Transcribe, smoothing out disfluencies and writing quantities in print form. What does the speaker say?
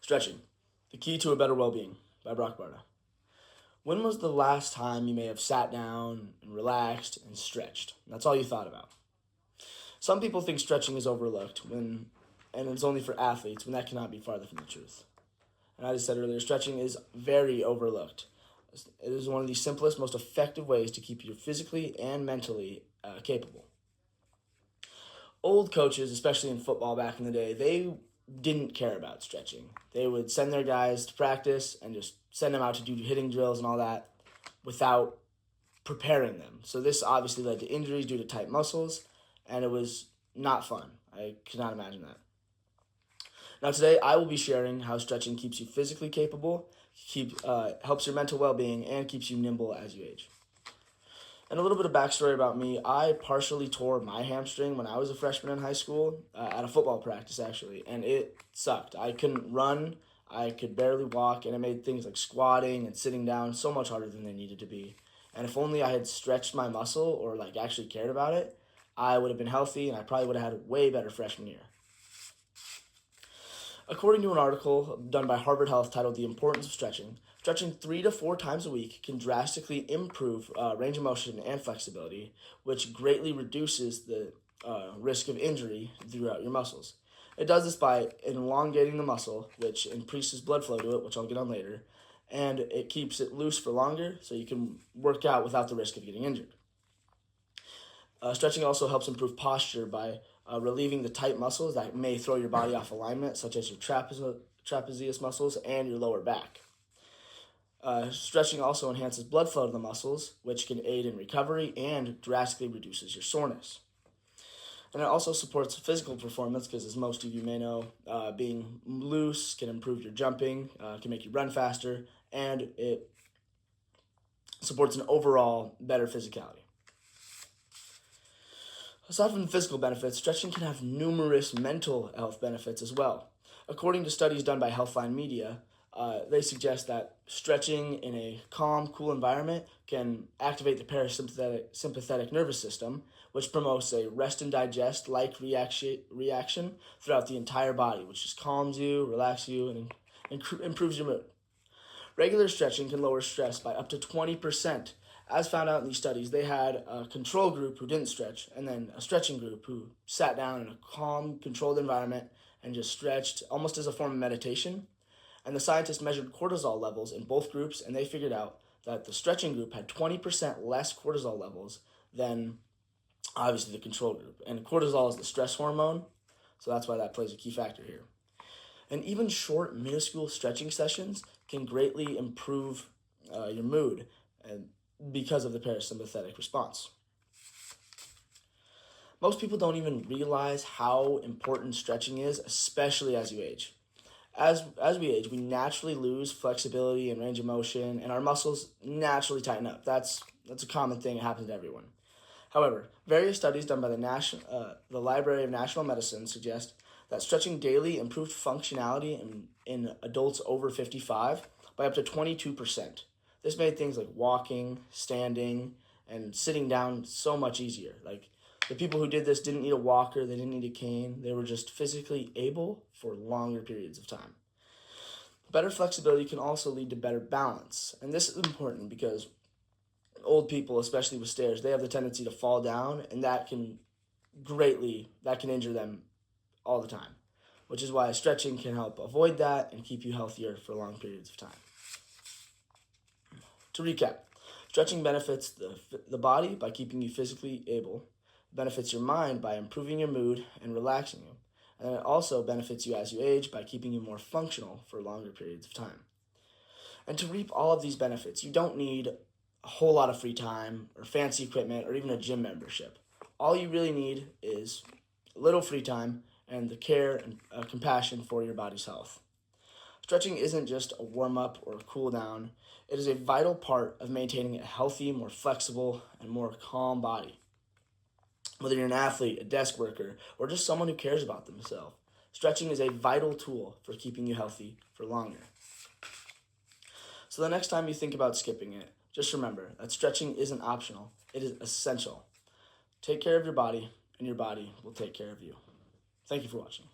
Stretching, the key to a better well-being by Barta. When was the last time you may have sat down and relaxed and stretched? That's all you thought about. Some people think stretching is overlooked and it's only for athletes when that cannot be farther from the truth. And as I said earlier, stretching is very overlooked. It is one of the simplest, most effective ways to keep you physically and mentally capable. Old coaches, especially in football back in the day, they didn't care about stretching. They would send their guys to practice and just send them out to do hitting drills and all that without preparing them. So this obviously led to injuries due to tight muscles, and it was not fun. I could not imagine that. Now today I will be sharing how stretching keeps you physically capable, helps your mental well-being, and keeps you nimble as you age. And a little bit of backstory about me, I partially tore my hamstring when I was a freshman in high school, at a football practice actually, and it sucked. I couldn't run, I could barely walk, and it made things like squatting and sitting down so much harder than they needed to be. And if only I had stretched my muscle or actually cared about it, I would have been healthy and I probably would have had a way better freshman year. According to an article done by Harvard Health titled The Importance of Stretching, stretching 3 to 4 times a week can drastically improve range of motion and flexibility, which greatly reduces the risk of injury throughout your muscles. It does this by elongating the muscle, which increases blood flow to it, which I'll get on later, and it keeps it loose for longer so you can work out without the risk of getting injured. Stretching also helps improve posture by relieving the tight muscles that may throw your body off alignment, such as your trapezius muscles and your lower back. Stretching also enhances blood flow to the muscles, which can aid in recovery and drastically reduces your soreness. And it also supports physical performance because, as most of you may know, being loose can improve your jumping, can make you run faster, and it supports an overall better physicality. Aside from the physical benefits, stretching can have numerous mental health benefits as well. According to studies done by Healthline Media, they suggest that stretching in a calm, cool environment can activate the parasympathetic nervous system, which promotes a rest and digest-like reaction throughout the entire body, which just calms you, relaxes you, and improves your mood. Regular stretching can lower stress by up to 20%. As found out in these studies, they had a control group who didn't stretch, and then a stretching group who sat down in a calm, controlled environment and just stretched almost as a form of meditation. And the scientists measured cortisol levels in both groups, and they figured out that the stretching group had 20% less cortisol levels than, obviously, the control group. And cortisol is the stress hormone, so that's why that plays a key factor here. And even short, minuscule stretching sessions can greatly improve your mood because of the parasympathetic response. Most people don't even realize how important stretching is, especially as you age. As we age, we naturally lose flexibility and range of motion, and our muscles naturally tighten up. That's a common thing. It happens to everyone. However, various studies done by the Library of National Medicine suggest that stretching daily improved functionality in adults over 55 by up to 22%. This made things like walking, standing, and sitting down so much easier. The people who did this didn't need a walker, they didn't need a cane, they were just physically able for longer periods of time. Better flexibility can also lead to better balance, and this is important because old people, especially with stairs, they have the tendency to fall down, and that can injure them all the time, which is why stretching can help avoid that and keep you healthier for long periods of time. To recap, stretching benefits the body by keeping you physically able, benefits your mind by improving your mood and relaxing you, and it also benefits you as you age by keeping you more functional for longer periods of time. And to reap all of these benefits, you don't need a whole lot of free time or fancy equipment or even a gym membership. All you really need is a little free time and the care and compassion for your body's health. Stretching isn't just a warm-up or a cool-down. It is a vital part of maintaining a healthy, more flexible, and more calm body. Whether you're an athlete, a desk worker, or just someone who cares about themselves, stretching is a vital tool for keeping you healthy for longer. So the next time you think about skipping it, just remember that stretching isn't optional. It is essential. Take care of your body, and your body will take care of you. Thank you for watching.